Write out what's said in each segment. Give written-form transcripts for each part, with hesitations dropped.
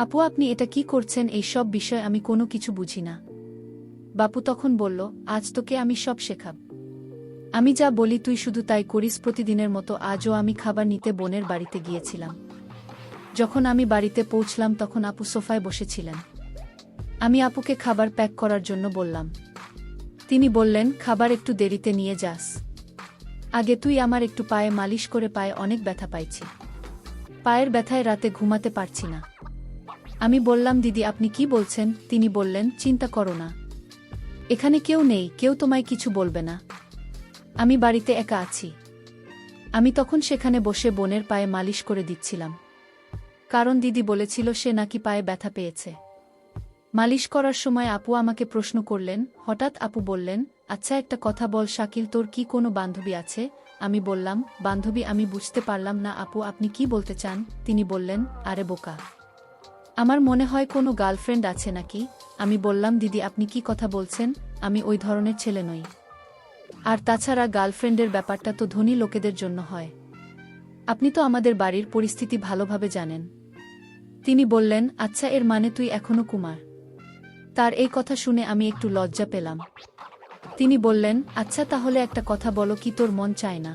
আপু আপনি এটা কি করছেন? এই সব বিষয় আমি কোনো কিছু বুঝি না। বাপু তখন বলল, আজ তোকে আমি সব শেখাব। আমি যা বলি তুই শুধু তাই করিস। প্রতিদিনের মতো আজও আমি খাবার নিতে বোনের বাড়িতে গিয়েছিলাম। যখন আমি বাড়িতে পৌঁছলাম তখন আপু সোফায় বসেছিলেন। আমি আপুকে খাবার প্যাক করার জন্য বললাম। তিনি বললেন, খাবার একটু দেরিতে নিয়ে যাস। আগে তুই আমার একটু পায়ে মালিশ করে, পায়ে অনেক ব্যথা পাইছি। পায়ের ব্যথায় রাতে ঘুমাতে পারছি না। আমি বললাম, দিদি আপনি কি বলছেন? তিনি বললেন, চিন্তা করো না, এখানে কেউ নেই, কেউ তোমায় কিছু বলবে না। আমি বাড়িতে একা আছি। আমি তখন সেখানে বসে বোনের পায়ে মালিশ করে দিচ্ছিলাম, কারণ দিদি বলেছিল সে নাকি পায়ে ব্যথা পেয়েছে। মালিশ করার সময় আপু আমাকে প্রশ্ন করলেন। হঠাৎ আপু বললেন, আচ্ছা একটা কথা বল শাকিল, তোর কি কোনো বান্ধবী আছে? আমি বললাম, বান্ধবী? আমি বুঝতে পারলাম না আপু আপনি কি বলতে চান? তিনি বললেন, আরে বোকা, আমার মনে হয় কোনো গার্লফ্রেন্ড আছে নাকি? আমি বললাম, দিদি আপনি কি কথা বলছেন? আমি ওই ধরনের ছেলে নই। আর তাছাড়া গার্লফ্রেন্ডের ব্যাপারটা তো ধনী লোকেদের জন্য হয়। আপনি তো আমাদের বাড়ির পরিস্থিতি ভালোভাবে জানেন। তিনি বললেন, আচ্ছা এর মানে তুই এখনো কুমার? তার এই কথা শুনে আমি একটু লজ্জা পেলাম। তিনি বললেন, আচ্ছা তাহলে একটা কথা বলো, কি তোর মন চায় না?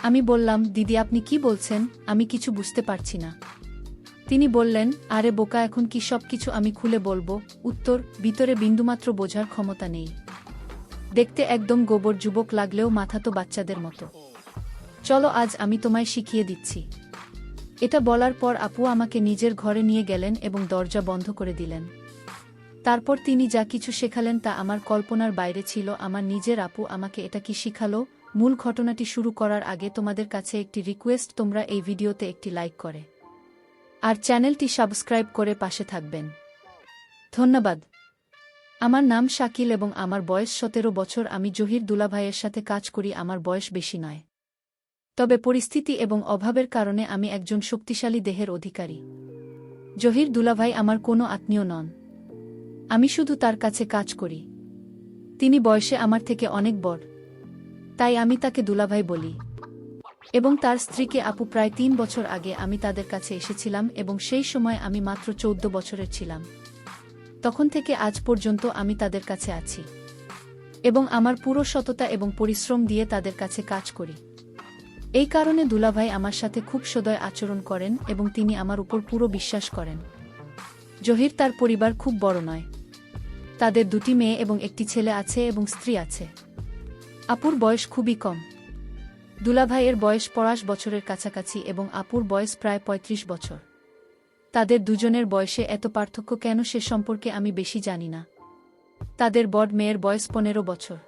আমি বললাম, দিদি আপনি কি বলছেন? আমি কিছু বুঝতে পারছি না। তিনি বললেন, আরে বোকা, এখন কি সব কিছু আমি খুলে বলবো? উত্তর, ভিতরে বিন্দুমাত্র বোঝার ক্ষমতা নেই। দেখতে একদম গোবর যুবক লাগলেও মাথা তো বাচ্চাদের মতো। চলো আজ আমি তোমায় শিখিয়ে দিচ্ছি। এটা বলার পর আপু আমাকে নিজের ঘরে নিয়ে গেলেন এবং দরজা বন্ধ করে দিলেন। তারপর তিনি যা কিছু শেখালেন তা আমার কল্পনার বাইরে ছিল। আমার নিজের আপু আমাকে এটা কি শিখালো? মূল ঘটনাটি শুরু করার আগে তোমাদের কাছে একটি রিকোয়েস্ট, তোমরা এই ভিডিওতে একটি লাইক করে আর চ্যানেলটি সাবস্ক্রাইব করে পাশে থাকবেন। ধন্যবাদ। আমার নাম শাকিল এবং আমার বয়স 17 বছর। আমি জহির দুলাভাইয়ের সাথে কাজ করি। আমার বয়স বেশি নয়, তবে পরিস্থিতি এবং অভাবের কারণে আমি একজন শক্তিশালী দেহের অধিকারী। জহির দুলাভাই আমার কোনো আত্মীয় নন, আমি শুধু তার কাছে কাজ করি। তিনি বয়সে আমার থেকে অনেক বড়, তাই আমি তাকে দুলাভাই বলি। এবং তার স্ত্রীকে আপু। প্রায় 3 বছর আগে আমি তাদের কাছে এসেছিলাম এবং সেই সময় আমি মাত্র 14 বছরের ছিলাম। তখন থেকে আজ পর্যন্ত আমি তাদের কাছে আছি এবং আমার পুরো সততা এবং পরিশ্রম দিয়ে তাদের কাছে কাজ করি। এই কারণে দুলাভাই আমার সাথে খুব সদয় আচরণ করেন এবং তিনি আমার উপর পুরো বিশ্বাস করেন। জহির তার পরিবার খুব বড় নয়, তাদের 2টি মেয়ে এবং একটি ছেলে আছে এবং স্ত্রী আছে। আপুর বয়স খুবই কম। দুলাভাইয়ের বয়স 50 বছরের কাছাকাছি এবং আপুর বয়স প্রায় 35 বছর। তাদের দুজনের বয়সে এত পার্থক্য কেন সে সম্পর্কে আমি বেশি জানি না। তাদের বড় মেয়ের বয়স 15 বছর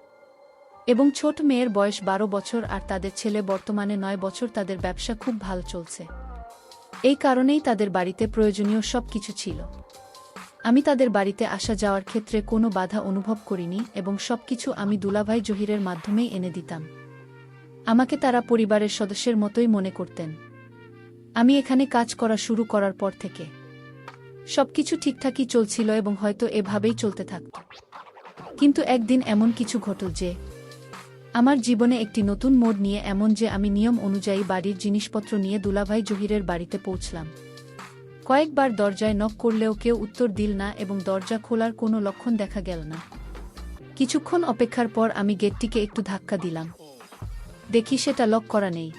এবং ছোট মেয়ের বয়স 12 বছর আর তাদের ছেলে বর্তমানে 9 বছর। তাদের ব্যবসা খুব ভালো চলছে, এই কারণেই তাদের বাড়িতে প্রয়োজনীয় সব কিছু ছিল। আমি তাদের বাড়িতে আসা যাওয়ার ক্ষেত্রে কোনো বাধা অনুভব করিনি এবং সবকিছু আমি দুলাভাই জহিরের মাধ্যমেই এনে দিতাম। আমাকে তারা পরিবারের সদস্যের মতোই মনে করতেন। আমি এখানে কাজ করা শুরু করার পর থেকে সবকিছু ঠিকঠাকই চলছিল এবং হয়তো এভাবেই চলতে থাকত। কিন্তু একদিন এমন কিছু ঘটল যে আমার জীবনে একটি নতুন মোড় নিয়ে, এমন যে আমি নিয়ম অনুযায়ী বাড়ির জিনিসপত্র নিয়ে দুলাভাই জহিরের বাড়িতে পৌঁছলাম। কয়েকবার দরজায় নক করলেও কেউ উত্তর দিল না এবং দরজা খোলার কোনো লক্ষণ দেখা গেল না। কিছুক্ষণ অপেক্ষার পর আমি গেটটিকে একটু ধাক্কা দিলাম, দেখি সেটা লক করা নেই।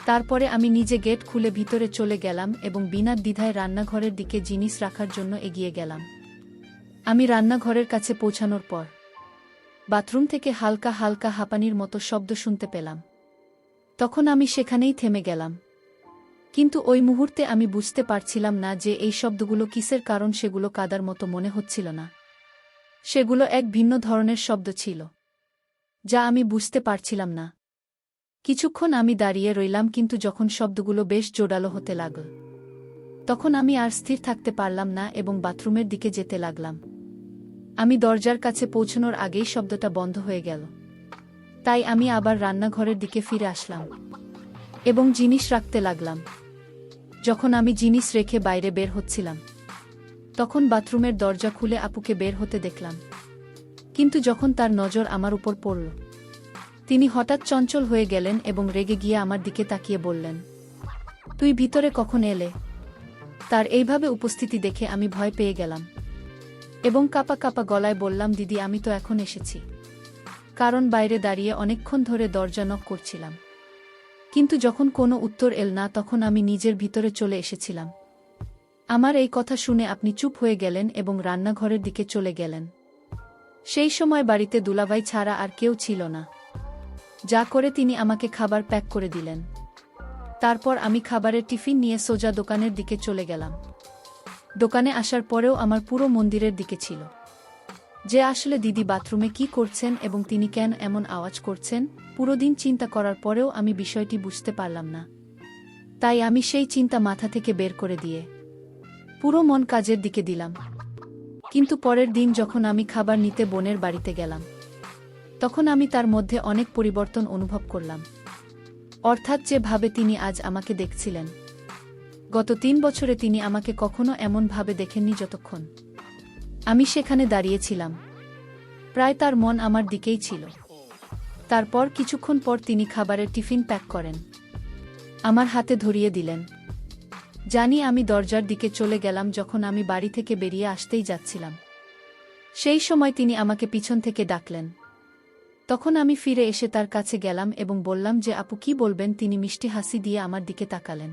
তারপরে আমি নিজে গেট খুলে ভিতরে চলে গেলাম এবং বিনা দ্বিধায় রান্নাঘরের দিকে জিনিস রাখার জন্য এগিয়ে গেলাম। আমি রান্নাঘরের কাছে পৌঁছানোর পর বাথরুম থেকে হালকা হালকা হাঁপানির মতো শব্দ শুনতে পেলাম। তখন আমি সেখানেই থেমে গেলাম, কিন্তু ওই মুহূর্তে আমি বুঝতে পারছিলাম না যে এই শব্দগুলো কিসের, কারণ সেগুলো কাদার মতো মনে হচ্ছিল না। সেগুলো এক ভিন্ন ধরনের শব্দ ছিল যা আমি বুঝতে পারছিলাম না। কিছুক্ষণ আমি দাঁড়িয়ে রইলাম, কিন্তু যখন শব্দগুলো বেশ জোরালো হতে লাগল তখন আমি আর স্থির থাকতে পারলাম না এবং বাথরুমের দিকে যেতে লাগলাম। আমি দরজার কাছে পৌঁছানোর আগেই শব্দটা বন্ধ হয়ে গেল, তাই আমি আবার রান্নাঘরের দিকে ফিরে আসলাম এবং জিনিস রাখতে লাগলাম। যখন আমি জিনিস রেখে বাইরে বের হচ্ছিলাম তখন বাথরুমের দরজা খুলে আপুকে বের হতে দেখলাম। কিন্তু যখন তার নজর আমার উপর পড়ল, তিনি হঠাৎ চঞ্চল হয়ে গেলেন এবং রেগে গিয়ে আমার দিকে তাকিয়ে বললেন, তুই ভিতরে কখন এলে? তার এইভাবে উপস্থিতি দেখে আমি ভয় পেয়ে গেলাম এবং কাঁপা কাঁপা গলায় বললাম, দিদি আমি তো এখন এসেছি। কারণ বাইরে দাঁড়িয়ে অনেকক্ষণ ধরে দরজা নক করছিলাম, কিন্তু যখন কোনো উত্তর এল না তখন আমি নিজের ভিতরে চলে এসেছিলাম। আমার এই কথা শুনে আপনি চুপ হয়ে গেলেন এবং রান্নাঘরের দিকে চলে গেলেন। সেই সময় বাড়িতে দুলাভাই ছাড়া আর কেউ ছিল না, যা করে তিনি আমাকে খাবার প্যাক করে দিলেন। তারপর আমি খাবারের টিফিন নিয়ে সোজা দোকানের দিকে চলে গেলাম। দোকানে আসার পরেও আমার পুরো মন্দিরের দিকে ছিল যে আসলে দিদি বাথরুমে কি করছেন এবং তিনি কেন এমন আওয়াজ করছেন। পুরো দিন চিন্তা করার পরেও আমি বিষয়টি বুঝতে পারলাম না। তাই আমি সেই চিন্তা মাথা থেকে বের করে দিয়ে পুরো মন কাজের দিকে দিলাম। কিন্তু পরের দিন যখন আমি খাবার নিতে বোনের বাড়িতে গেলাম, তখন আমি তার মধ্যে অনেক পরিবর্তন অনুভব করলাম। অর্থাৎ যেভাবে তিনি আজ আমাকে দেখছিলেন, গত 3 বছরে তিনি আমাকে কখনো এমনভাবে দেখেননি যতক্ষণ আমি সেখানে দাঁড়িয়েছিলাম। প্রায় তার মন আমার দিকেই ছিল। তারপর কিছুক্ষণ পর তিনি খাবারের টিফিন প্যাক করেন, আমার হাতে ধরিয়ে দিলেন। জানি আমি দরজার দিকে চলে গেলাম যখন আমি বাড়ি থেকে বেরিয়ে আসতেই যাচ্ছিলাম। সেই সময় তিনি আমাকে পিছন থেকে ডাকলেন। তখন আমি ফিরে এসে তার কাছে গেলাম এবং বললাম যে আপু কি বলবেন। তিনি মিষ্টি হাসি দিয়ে আমার দিকে তাকালেন।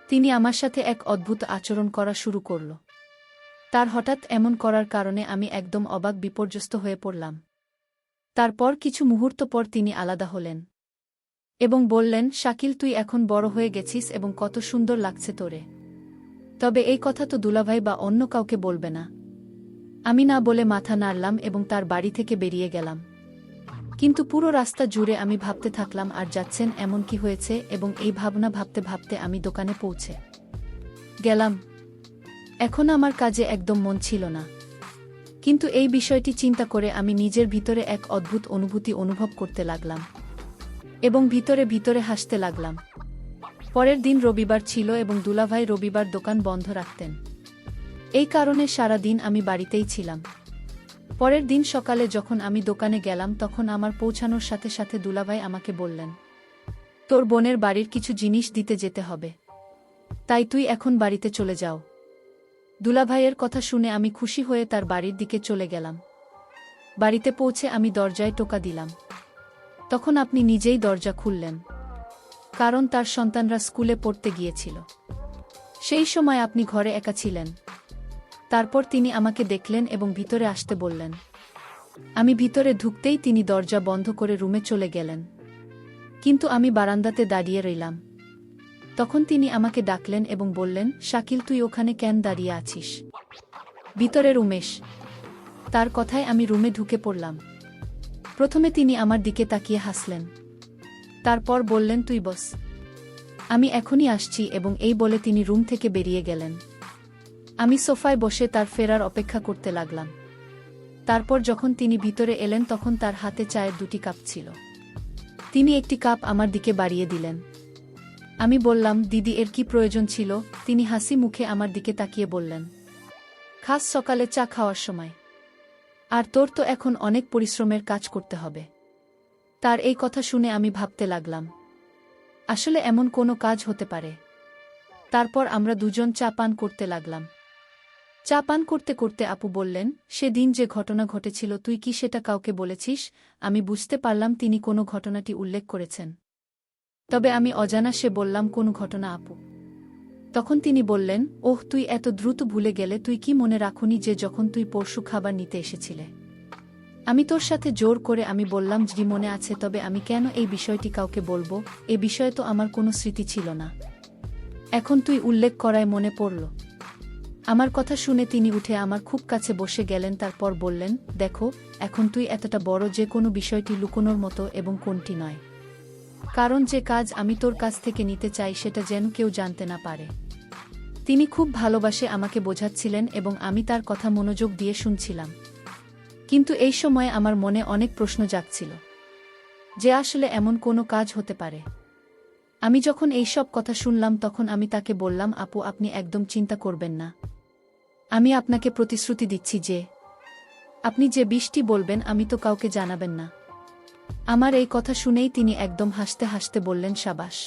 তিনি আমার সাথে এক অদ্ভুত আচরণ করা শুরু করল। তার হঠাৎ এমন করার কারণে আমি একদম অবাক বিপর্যস্ত হয়ে পড়লাম। তারপর কিছু মুহূর্ত পর তিনি আলাদা হলেন এবং বললেন, শাকিল তুই এখন বড় হয়ে গেছিস এবং কত সুন্দর লাগছে তোরে। তবে এই কথা তো দুলাভাই বা অন্য কাউকে বলবে না। আমি না বলে মাথা নাড়লাম এবং তার বাড়ি থেকে বেরিয়ে গেলাম। কিন্তু পুরো রাস্তা জুড়ে আমি ভাবতে থাকলাম আর যাচ্ছেন এমন কি হয়েছে, এবং এই ভাবনা ভাবতে ভাবতে আমি দোকানে পৌঁছে গেলাম। এখন আমার কাজে একদম মন ছিল না, কিন্তু এই বিষয়টি চিন্তা করে আমি নিজের ভিতরে এক অদ্ভুত অনুভূতি অনুভব করতে লাগলাম এবং ভিতরে ভিতরে হাসতে লাগলাম। পরের দিন রবিবার ছিল এবং দুলাভাই রবিবার দোকান বন্ধ রাখতেন। এই কারণে সারা দিন আমি বাড়িতেই ছিলাম। পরের দিন সকালে যখন আমি দোকানে গেলাম তখন আমার পৌঁছানোর সাথে সাথে দুলাভাই আমাকে বললেন, তোর বোনের বাড়ির কিছু জিনিস দিতে যেতে হবে, তাই তুই এখন বাড়িতে চলে যাও। দুলাভাইয়ের কথা শুনে আমি খুশি হয়ে তার বাড়ির দিকে চলে গেলাম। বাড়িতে পৌঁছে আমি দরজায় টোকা দিলাম। তখন আপনি নিজেই দরজা খুললেন, কারণ তার সন্তানরা স্কুলে পড়তে গিয়েছিল। সেই সময় আপনি ঘরে একা ছিলেন। তারপর তিনি আমাকে দেখলেন এবং ভিতরে আসতে বললেন। আমি ভিতরে ঢুকতেই তিনি দরজা বন্ধ করে রুমে চলে গেলেন, কিন্তু আমি বারান্দাতে দাঁড়িয়ে রইলাম। তখন তিনি আমাকে ডাকলেন এবং বললেন, শাকিল তুই ওখানে কেন দাঁড়িয়ে আছিস? ভিতরের উমেশ। তার কথায় আমি রুমে ঢুকে পড়লাম। প্রথমে তিনি আমার দিকে তাকিয়ে হাসলেন, তারপর বললেন, তুই বস, আমি এখনই আসছি, এবং এই বলে তিনি রুম থেকে বেরিয়ে গেলেন। আমি সোফায় বসে তার ফেরার অপেক্ষা করতে লাগলাম। তারপর যখন তিনি ভিতরে এলেন তখন তার হাতে চায়ের 2টি কাপ ছিল। তিনি একটি কাপ আমার দিকে বাড়িয়ে দিলেন। আমি বললাম, দিদি এর কি প্রয়োজন ছিল? তিনি হাসি মুখে আমার দিকে তাকিয়ে বললেন, খাস সকালে চা খাওয়ার সময়, আর তোর তো এখন অনেক পরিশ্রমের কাজ করতে হবে। তার এই কথা শুনে আমি ভাবতে লাগলাম, আসলে এমন কোনো কাজ হতে পারে। তারপর আমরা দুজন চা পান করতে লাগলাম। চা পান করতে করতে আপু বললেন, সেদিন যে ঘটনা ঘটেছিল তুই কি সেটা কাউকে বলেছিস? আমি বুঝতে পারলাম তিনি কোনো ঘটনাটি উল্লেখ করেছেন, তবে আমি অজানা সে বললাম, কোন ঘটনা আপু? তখন তিনি বললেন, ওহ তুই এত দ্রুত ভুলে গেলে, তুই কি মনে রাখুনি যে যখন তুই পরশু খাবার নিতে এসেছিলে আমি তোর সাথে জোর করে আমি বললাম জি মনে আছে, তবে আমি কেন এই বিষয়টি কাউকে বলবো? এ বিষয়ে তো আমার কোনো স্মৃতি ছিল না, এখন তুই উল্লেখ করায় মনে পড়ল। আমার কথা শুনে তিনি উঠে আমার খুব কাছে বসে গেলেন। তারপর বললেন, দেখো এখন তুই এতটা বড় যে কোনো বিষয়টি লুকোনোর মতো এবং কোনটি নয়, কারণ যে কাজ আমি তোর কাছ থেকে নিতে চাই সেটা যেন কেউ জানতে না পারে। তিনি খুব ভালোবাসে আমাকে বোঝাচ্ছিলেন এবং আমি তার কথা মনোযোগ দিয়ে শুনছিলাম। কিন্তু এই সময়ে আমার মনে অনেক প্রশ্ন জাগছিল যে আসলে এমন কোনো কাজ হতে পারে। আমি যখন এই সব কথা শুনলাম তখন আমি তাকে বললাম, আপু আপনি একদম চিন্তা করবেন না, আমি আপনাকে প্রতিশ্রুতি দিচ্ছি যে আপনি যে বিষটি বলবেন আমি তো কাউকে জানাবেন না। আমার এই কথা শুনেই তিনি একদম হাসতে হাসতে বললেন, সাবাস,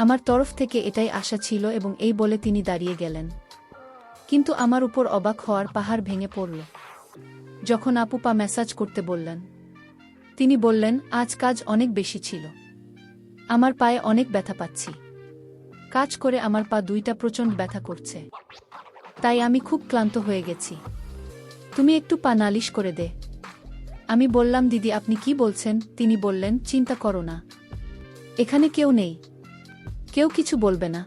আমার তরফ থেকে এটাই আশা ছিল এবং এই বলে তিনি দাঁড়িয়ে গেলেন। কিন্তু আমার উপর অবাক হওয়ার পাহাড় ভেঙে পড়ল যখন আপু পা ম্যাসাজ করতে বললেন। তিনি বললেন, আজ কাজ অনেক বেশি ছিল। আমার পায়ে অনেক ব্যথা পাচ্ছি। কাজ করে আমার পা দুইটা প্রচণ্ড ব্যথা করছে। তাই আমি খুব ক্লান্ত হয়ে গেছি। তুমি একটু পা নালিশ করে দে। আমি বললাম, দিদি আপনি কি বলছেন? তিনি বললেন, চিন্তা করো না, এখানে কেউ নেই, কেউ কিছু বলবে না।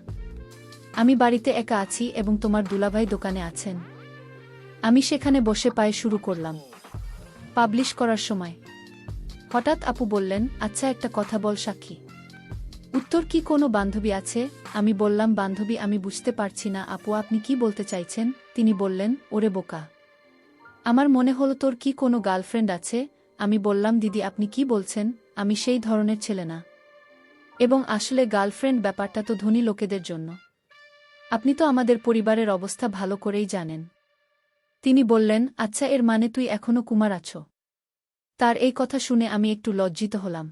আমি বাড়িতে একা আছি এবং তোমার দুলাভাই দোকানে আছেন। আমি সেখানে বসে পায়ে শুরু করলাম পাবলিশ করার সময়। হঠাৎ আপু বললেন, আচ্ছা একটা কথা বল সাক্ষী, উত্তর কি কোনো বান্ধবী আছে? আমি বললাম, বান্ধবী আমি বুঝতে পারছি না আপু, আপনি কি বলতে চাইছেন? তিনি বললেন, ওরে বোকা, আমার মনে হলো তোর কি কোনো গার্লফ্রেন্ড আছে। আমি বললাম, দিদি আপনি কি বলছেন? আমি সেই ধরনের ছেলে না। এবং আসলে গার্লফ্রেন্ড ব্যাপারটা তো ধনী লোকেদের জন্য। আপনি তো আমাদের পরিবারের অবস্থা ভালো করেই জানেন। তিনি বললেন, আচ্ছা এর মানে তুই এখনো কুমার আছো? তার এই কথা শুনে আমি একটু লজ্জিত হলাম।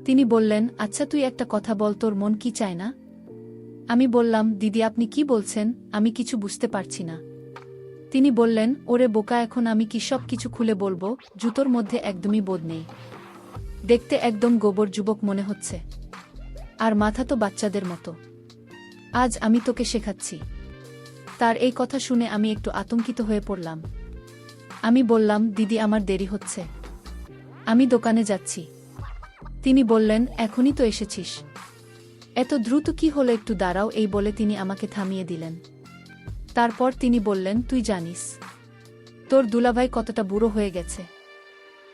তিনি বললেন, আচ্ছা তুই একটা কথা বল, তোর মন কি চায় না? আমি বললাম, দিদি আপনি কি বলছেন? আমি কিছু বুঝতে পারছি না। তিনি বললেন, ওরে বোকা, এখন আমি কি সব কিছু খুলে বলবো? জুতোর মধ্যে একদমই বোধ নেই, দেখতে একদম গোবর যুবক মনে হচ্ছে, আর মাথা তো বাচ্চাদের মতো। আজ আমি তোকে শেখাচ্ছি। তার এই কথা শুনে আমি একটু আতঙ্কিত হয়ে পড়লাম। আমি বললাম, দিদি আমার দেরি হচ্ছে, আমি দোকানে যাচ্ছি। তিনি বললেন, এখনই তো এসেছিস, এত দ্রুত কি হলো? একটু দাঁড়াও। এই বলে তিনি আমাকে থামিয়ে দিলেন। তারপর তিনি বললেন, তুই জানিস তোর দুলাভাই কতটা বুড়ো হয়ে গেছে?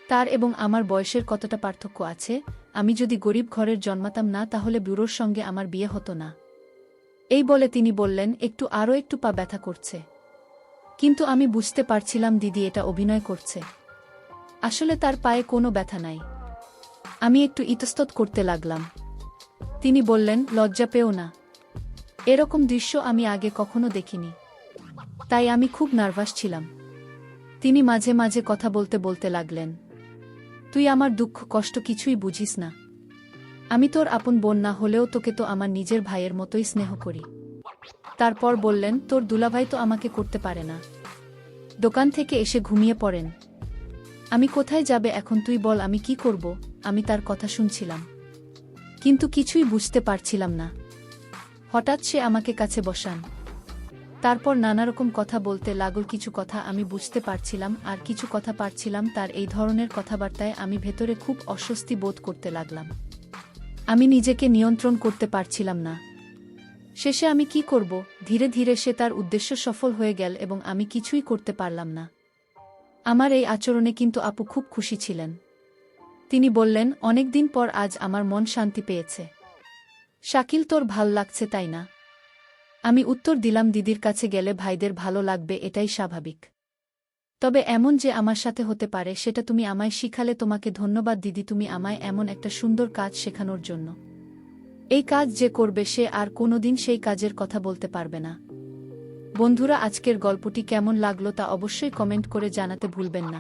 তার এবং আমার বয়সের কতটা পার্থক্য আছে? আমি যদি গরিব ঘরের জন্মাতাম না, তাহলে বুড়োর সঙ্গে আমার বিয়ে হতো না। এই বলে তিনি বললেন, আরও একটু পা ব্যথা করছে। কিন্তু আমি বুঝতে পারছিলাম দিদি এটা অভিনয় করছে, আসলে তার পায়ে কোনো ব্যথা নাই। আমি একটু ইতস্তত করতে লাগলাম। তিনি বললেন, লজ্জা পেও না, এরকম দৃশ্য আমি আগে কখনো দেখিনি, তাই আমি খুব নার্ভাস ছিলাম। তিনি মাঝে মাঝে কথা বলতে বলতে লাগলেন, তুই আমার দুঃখ কষ্ট কিছুই বুঝিস না। আমি তোর আপন বোন না হলেও তোকে তো আমার নিজের ভাইয়ের মতোই স্নেহ করি। তারপর বললেন, তোর দুলাভাই তো আমাকে করতে পারে না, দোকান থেকে এসে ঘুমিয়ে পড়েন। আমি কোথায় যাবে এখন তুই বল, আমি কি করব? আমি তার কথা শুনছিলাম, কিন্তু কিছুই বুঝতে পারছিলাম না। হঠাৎ সে আমাকে কাছে বসান। তারপর নানারকম কথা বলতে লাগল। কিছু কথা আমি বুঝতে পারছিলাম, আর কিছু কথা পারছিলাম। তার এই ধরনের কথাবার্তায় আমি ভেতরে খুব অস্বস্তি বোধ করতে লাগলাম। আমি নিজেকে নিয়ন্ত্রণ করতে পারছিলাম না। শেষে আমি কি করব? ধীরে ধীরে সে তার উদ্দেশ্য সফল হয়ে গেল এবং আমি কিছুই করতে পারলাম না। আমার এই আচরণে কিন্তু আপু খুব খুশি ছিলেন। তিনি বললেন, অনেকদিন পর আজ আমার মন শান্তি পেয়েছে। শাকিল, তোর ভাল লাগছে তাই না? আমি উত্তর দিলাম, দিদির কাছে গেলে ভাইদের ভালো লাগবে, এটাই স্বাভাবিক। তবে এমন যে আমার সাথে হতে পারে সেটা তুমি আমায় শিখালে। তোমাকে ধন্যবাদ দিদি, তুমি আমায় এমন একটা সুন্দর কাজ শেখানোর জন্য। এই কাজ যে করবে সে আর কোনোদিন সেই কাজের কথা বলতে পারবে না। বন্ধুরা, আজকের গল্পটি কেমন লাগলো তা অবশ্যই কমেন্ট করে জানাতে ভুলবেন না।